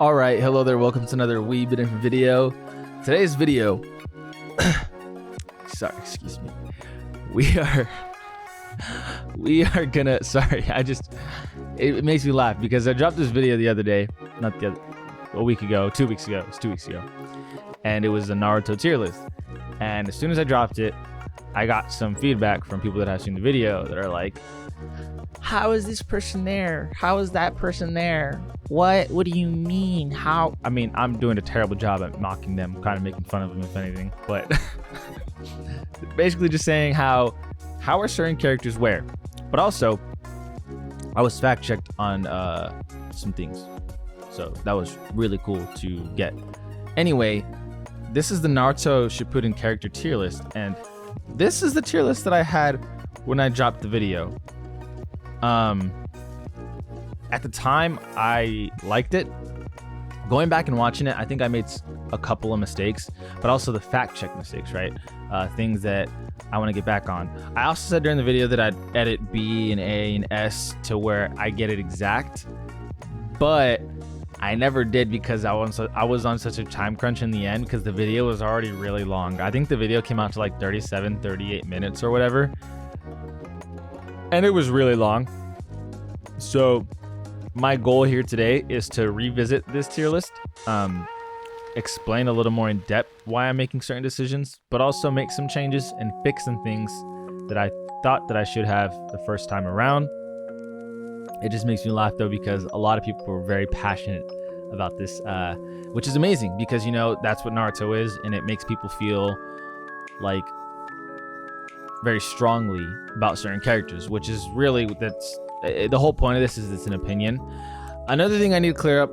All right, hello there. Welcome to another wee bit different video. Today's video, sorry, excuse me. We are gonna. Sorry, it makes me laugh because I dropped this video the other day, a week ago, 2 weeks ago. It was 2 weeks ago, and it was a Naruto tier list. And as soon as I dropped it, I got some feedback from people that have seen the video that are like, "How is this person there? How is that person there? What do you mean? How?" I mean, I'm doing a terrible job at mocking them, kind of making fun of them, if anything. But basically just saying how are certain characters where. But also, I was fact checked on some things. So that was really cool to get. Anyway, this is the Naruto Shippuden character tier list. And this is the tier list that I had when I dropped the video. At the time, I liked it. Going back and watching it, I think I made a couple of mistakes, but also the fact check mistakes, right? Things that I want to get back on. I also said during the video that I'd edit B and A and S to where I get it exact, but I never did because I was on such a time crunch in the end because the video was already really long. I think the video came out to like 38 minutes or whatever. And it was really long. So my goal here today is to revisit this tier list, explain a little more in depth why I'm making certain decisions, but also make some changes and fix some things that I thought that I should have the first time around. It just makes me laugh though, because a lot of people were very passionate about this, which is amazing because, you know, that's what Naruto is, and it makes people feel like very strongly about certain characters, which is really the whole point of this. Is it's an opinion. Another thing I need to clear up,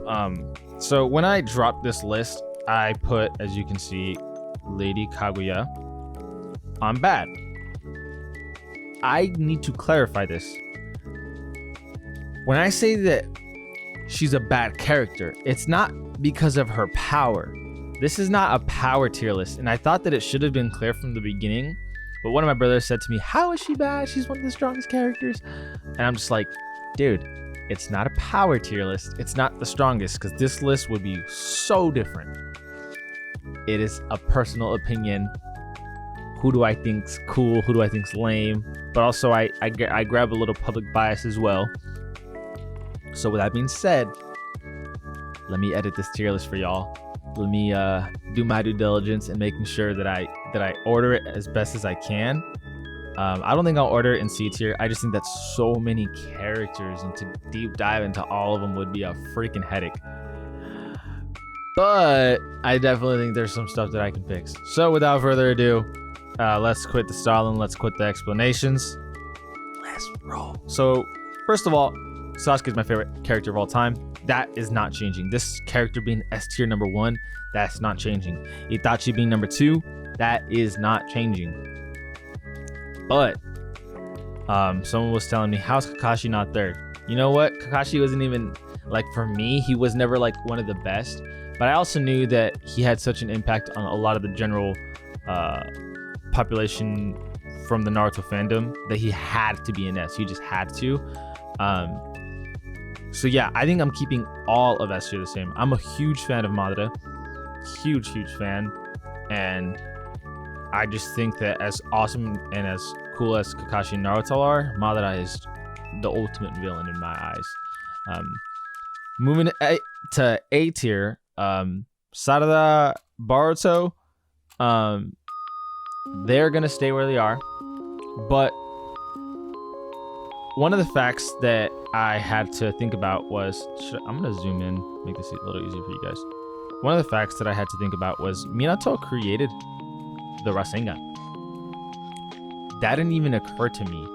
so when I dropped this list, I put, as you can see, Lady Kaguya on bad. I need to clarify this. When I say that she's a bad character, it's not because of her power. This is not a power tier list, and I thought that it should have been clear from the beginning. But one of my brothers said to me, "How is she bad? She's one of the strongest characters." And I'm just like, dude, it's not a power tier list. It's not the strongest, because this list would be so different. It is a personal opinion. Who do I think's cool? Who do I think's lame? But also, I grab a little public bias as well. So with that being said, let me edit this tier list for y'all. Let me do my due diligence and making sure that I order it as best as I can. I don't think I'll order it in C tier. I just think that's so many characters, and to deep dive into all of them would be a freaking headache. But I definitely think there's some stuff that I can fix. So without further ado, let's quit the stalling. Let's quit the explanations. Let's roll. So first of all, Sasuke is my favorite character of all time. That is not changing. This character being S tier number 1, that's not changing. Itachi being number 2, that is not changing. But someone was telling me, how's Kakashi not third? You know what? Kakashi wasn't even, like, for me, he was never like one of the best. But I also knew that he had such an impact on a lot of the general population from the Naruto fandom that he had to be an S. He just had to. So yeah, I think I'm keeping all of S tier the same. I'm a huge fan of Madara. Huge fan. And I just think that as awesome and as cool as Kakashi and Naruto are, Madara is the ultimate villain in my eyes. Moving to A tier, Sarada, Boruto, they're going to stay where they are. But one of the facts that I had to think about was, I'm going to zoom in, make this a little easier for you guys. One of the facts that I had to think about was Minato created the Rasengan. That didn't even occur to me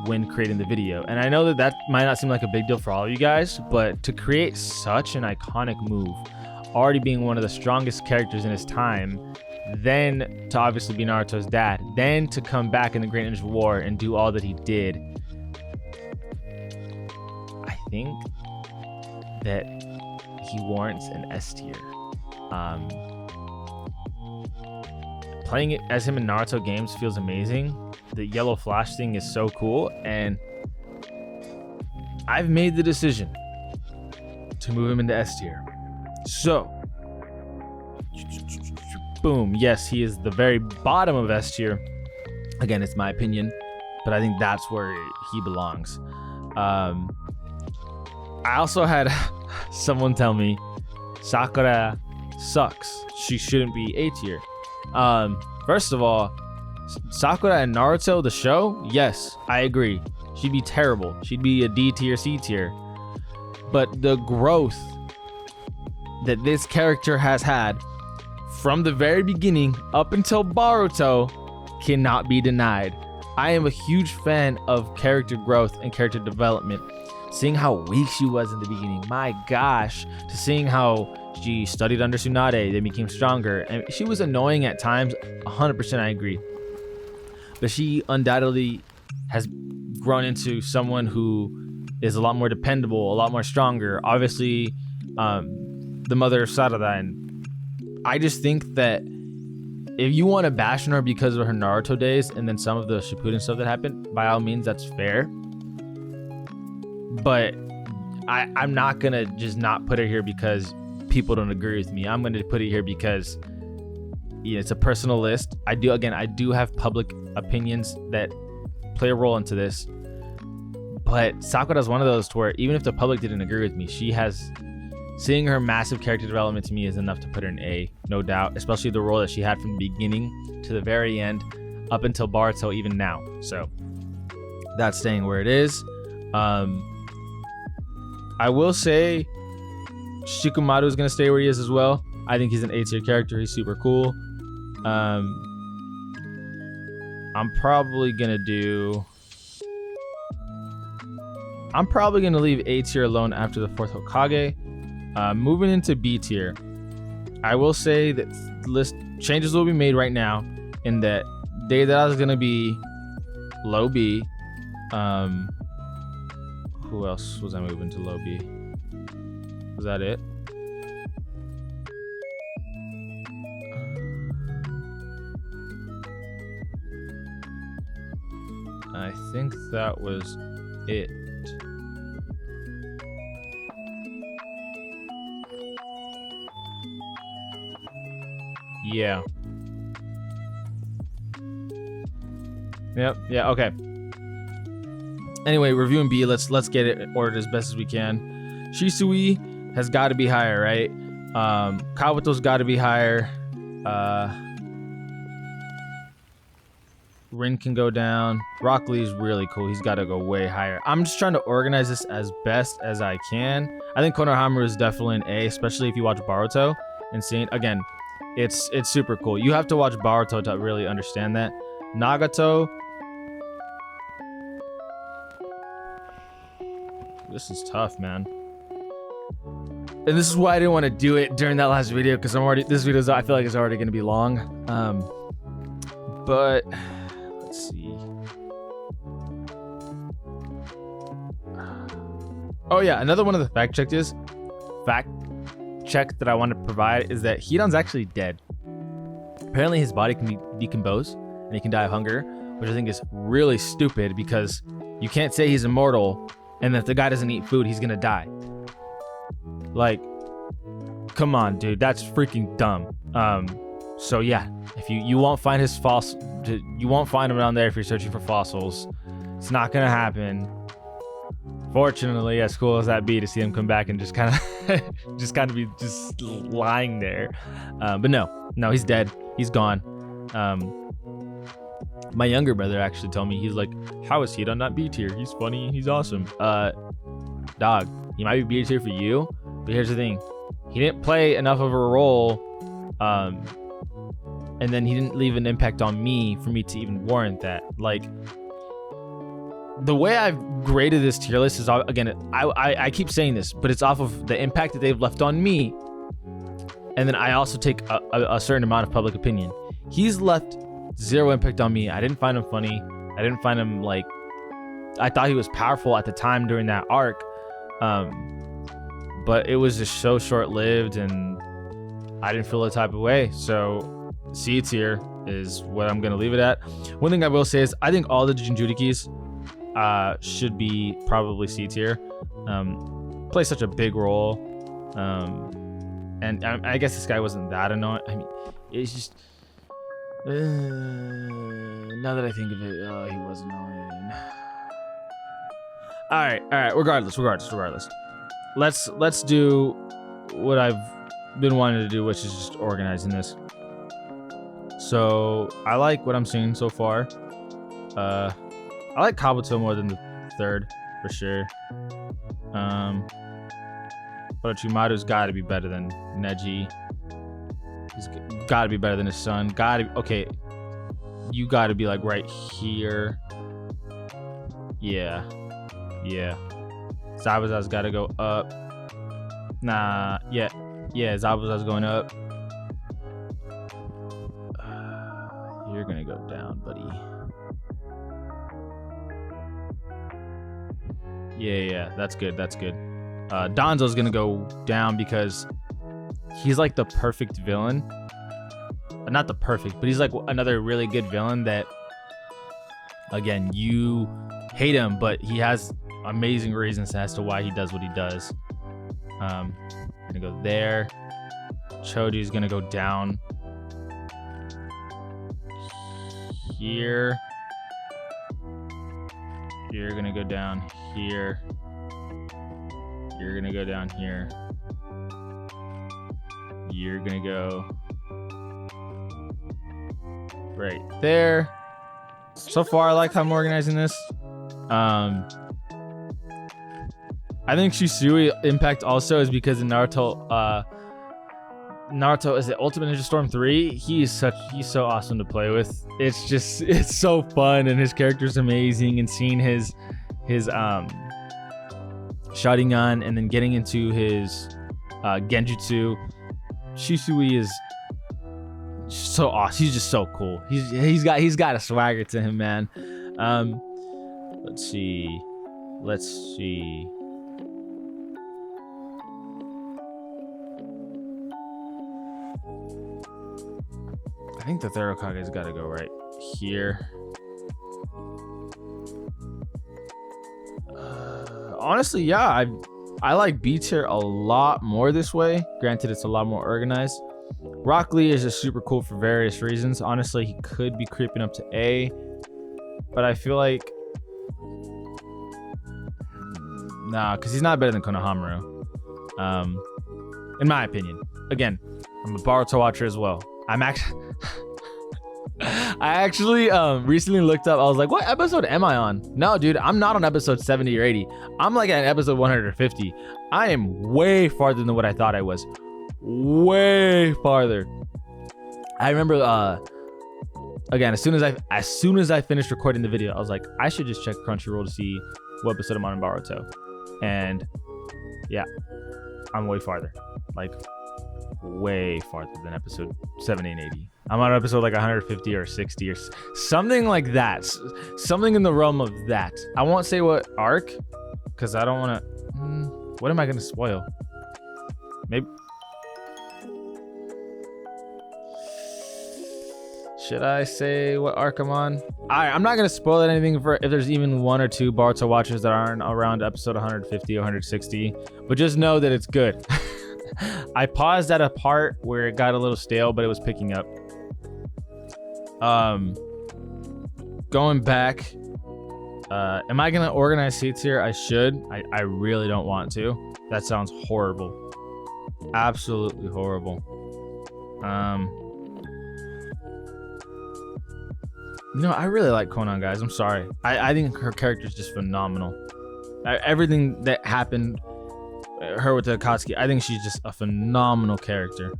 when creating the video. And I know that might not seem like a big deal for all of you guys, but to create such an iconic move, already being one of the strongest characters in his time, then to obviously be Naruto's dad, then to come back in the Great Ninja War and do all that he did, I think that he warrants an S tier. Playing it as him in Naruto games feels amazing. The yellow flash thing is so cool, and I've made the decision to move him into S tier. So, boom. Yes, he is the very bottom of S tier. Again, it's my opinion, but I think that's where he belongs. I also had someone tell me Sakura sucks. She shouldn't be A tier. First of all, Sakura and Naruto, the show, yes, I agree. She'd be terrible. She'd be a D tier, C tier. But the growth that this character has had from the very beginning up until Boruto cannot be denied. I am a huge fan of character growth and character development. Seeing how weak she was in the beginning, my gosh, to seeing how she studied under Tsunade, then became stronger. And she was annoying at times, 100% I agree. But she undoubtedly has grown into someone who is a lot more dependable, a lot more stronger. Obviously, the mother of Sarada. And I just think that if you want to bash on her because of her Naruto days and then some of the Shippuden stuff that happened, by all means, that's fair. But I'm not going to just not put her here because people don't agree with me. I'm going to put it here because it's a personal list. I do have public opinions that play a role into this. But Sakura's one of those to where even if the public didn't agree with me, seeing her massive character development to me is enough to put her in A, no doubt, especially the role that she had from the beginning to the very end up until Boruto, even now. So that's staying where it is. I will say Shikamaru is going to stay where he is as well. I think he's an A tier character. He's super cool. I'm probably going to leave A tier alone after the 4th Hokage. Moving into B tier, I will say that list changes will be made right now in that Deidara is going to be low B. Who else was I moving to low B? Was that it? I think that was it. Yeah. Yep. Yeah. Okay. Anyway, reviewing B. Let's get it ordered as best as we can. Shisui has got to be higher, right? Kabuto's got to be higher. Rin can go down. Rock Lee's really cool. He's got to go way higher. I'm just trying to organize this as best as I can. I think Konohamaru is definitely an A, especially if you watch Boruto and seeing again. It's super cool. You have to watch Boruto to really understand that. Nagato. This is tough, man. And this is why I didn't want to do it during that last video because this video I feel like it's already going to be long. But let's see. Oh yeah, another one of the fact check that I want to provide is that Hidan's actually dead. Apparently his body can decompose and he can die of hunger, which I think is really stupid because you can't say he's immortal and if the guy doesn't eat food, he's gonna die. Like, come on, dude, that's freaking dumb. So yeah, if you won't find his you won't find him down there if you're searching for fossils. It's not gonna happen. Fortunately, as cool as that be to see him come back and just kind of be just lying there, but no, he's dead. He's gone. My younger brother actually told me, he's like, "How is Hidan not B tier? He's funny. He's awesome." Dog, he might be B tier for you, but here's the thing: he didn't play enough of a role, and then he didn't leave an impact on me for me to even warrant that. Like, the way I've graded this tier list is, again, I keep saying this, but it's off of the impact that they've left on me. And then I also take a certain amount of public opinion. He's left zero impact on me. I didn't find him funny. I didn't find him I thought he was powerful at the time during that arc. But it was just so short-lived and I didn't feel the type of way. So C tier is what I'm going to leave it at. One thing I will say is I think all the Jinchurikis should be probably C tier. Play such a big role. And I guess this guy wasn't that annoying. I mean, it's just now that I think of it, he was annoying. All right. Regardless. Let's do what I've been wanting to do, which is just organizing this. So I like what I'm seeing so far. I like Kabuto more than the third for sure. But Orochimaru's got to be better than Neji. He's got to be better than his son. Okay. You got to be like right here. Yeah. Zabuza's got to go up. Nah. Yeah. Zabuza's going up. You're gonna go down, buddy. Yeah. That's good. Danzo's gonna go down because he's like the perfect villain. Not the perfect, but he's like another really good villain that, again, you hate him, but he has amazing reasons as to why he does what he does. Gonna go there. Choji's gonna go down here. You're gonna go down here. You're gonna go down here. You're gonna go right there. So far, I like how I'm organizing this. I think Shisui impact also is because in Naruto, is it Ultimate Ninja Storm 3? He's so awesome to play with. It's so fun, and his character's amazing, and seeing his Sharingan and then getting into his Genjutsu. Shisui is so awesome. He's just so cool. He's got a swagger to him, man. Let's see. I think the third Hokage's got to go right here. Honestly, yeah, I like B tier a lot more this way. Granted, it's a lot more organized. Rock Lee is just super cool for various reasons. Honestly, he could be creeping up to A, but I feel like nah, because he's not better than Konohamaru. In my opinion. Again, I'm a Boruto watcher as well. I actually recently looked up. I was like, what episode am I on? No, dude, I'm not on episode 70 or 80. I'm like at episode 150. I am way farther than what I thought I was. Way farther. I remember again, as soon as I finished recording the video, I was like, I should just check Crunchyroll to see what episode I'm on in Boruto. And yeah, I'm way farther. Like way farther than episode 70 and 80. I'm on episode like 150 or 60 or something like that. Something in the realm of that. I won't say what arc, because I don't want to. What am I going to spoil? Maybe. Should I say what arc I'm on? I'm not going to spoil anything for if there's even one or two Boruto watchers that aren't around episode 150 or 160. But just know that it's good. I paused at a part where it got a little stale, but it was picking up. Going back, am I gonna organize seats here? I should. I really don't want to. That sounds horrible. Absolutely horrible. I really like Conan, guys. I'm sorry. I think her character is just phenomenal. Everything that happened, her with the Akatsuki, I think she's just a phenomenal character.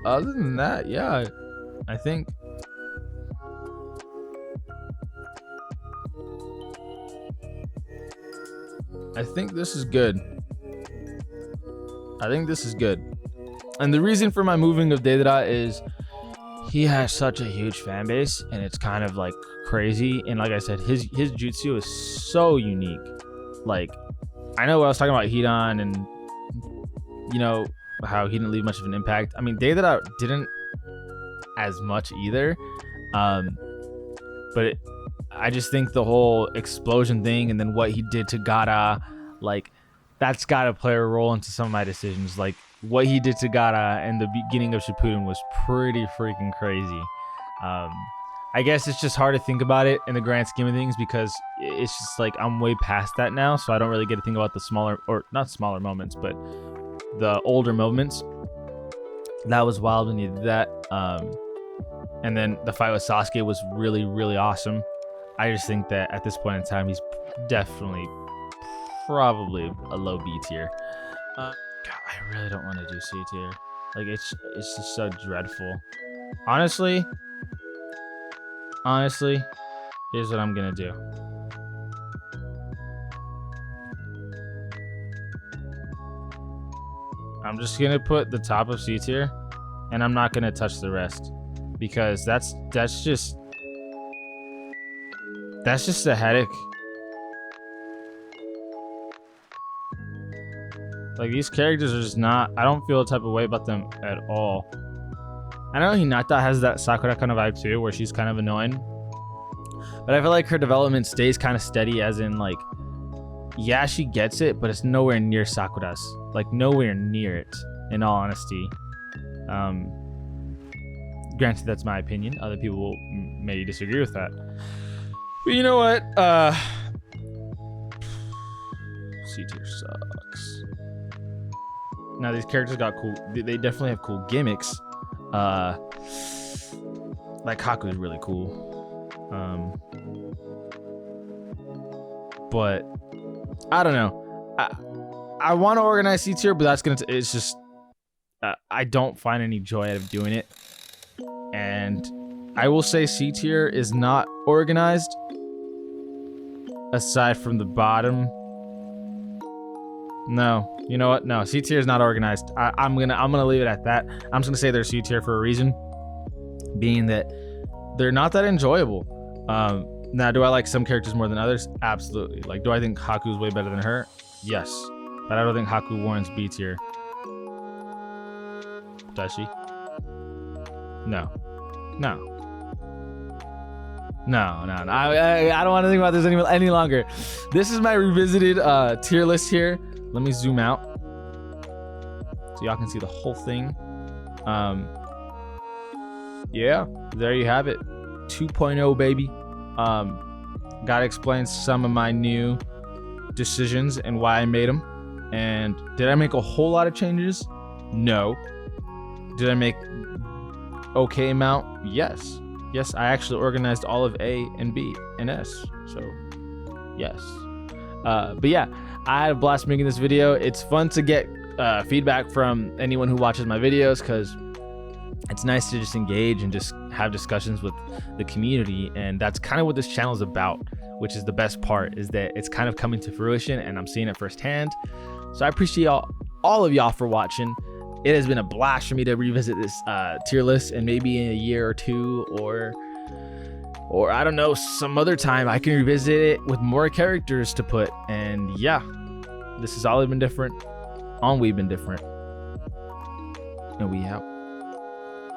Other than that, yeah, I think this is good. And the reason for my moving of Deidara is he has such a huge fan base, and it's kind of like crazy. And like I said, his jutsu is so unique. Like, I know what I was talking about Hidan and how he didn't leave much of an impact. I mean, Deidara didn't as much either. But I just think the whole explosion thing and then what he did to Gaara, like that's got to play a role into some of my decisions. Like what he did to Gaara in the beginning of Shippuden was pretty freaking crazy. I guess it's just hard to think about it in the grand scheme of things because it's just like I'm way past that now, so I don't really get to think about the smaller, or not smaller moments, but the older moments. That was wild when he did that. And then the fight with Sasuke was really, really awesome. I just think that at this point in time, he's definitely probably a low B tier. God, I really don't want to do C tier. Like it's just so dreadful. Honestly, here's what I'm gonna do. I'm just gonna put the top of C tier, and I'm not gonna touch the rest because that's just a headache. Like these characters are just not. I don't feel a type of way about them at all. I know Hinata has that Sakura kind of vibe too, where she's kind of annoying. But I feel like her development stays kind of steady, as in like, yeah, she gets it, but it's nowhere near Sakura's. Like nowhere near it, in all honesty. Granted, that's my opinion. Other people may disagree with that. But you know what? C tier sucks. Now these characters got cool. They definitely have cool gimmicks. Like Haku is really cool. But I don't know. I want to organize C tier, but that's gonna. It's just I don't find any joy out of doing it. And I will say C tier is not organized. Aside from the bottom. No, you know what? No, C tier is not organized. I'm gonna leave it at that. I'm just gonna say they're C tier for a reason, being that they're not that enjoyable. Now, do I like some characters more than others? Absolutely. Like, do I think Haku's way better than her? Yes, but I don't think Haku warrants B tier. Does she? No. I don't want to think about this any longer. This is my revisited tier list here. Let me zoom out so y'all can see the whole thing. Yeah, there you have it. 2.0, baby. Gotta explain some of my new decisions and why I made them. And did I make a whole lot of changes? No. Did I make okay amount? Yes. Yes, I actually organized all of A and B and S. So, yes. But yeah, I had a blast making this video. It's fun to get feedback from anyone who watches my videos because it's nice to just engage and just have discussions with the community. And that's kind of what this channel is about, which is the best part, is that it's kind of coming to fruition and I'm seeing it firsthand. So I appreciate all of y'all for watching. It has been a blast for me to revisit this tier list, and maybe in a year or two, or I don't know, some other time I can revisit it with more characters to put. And yeah, this has always been different on We've Been Different, and we out.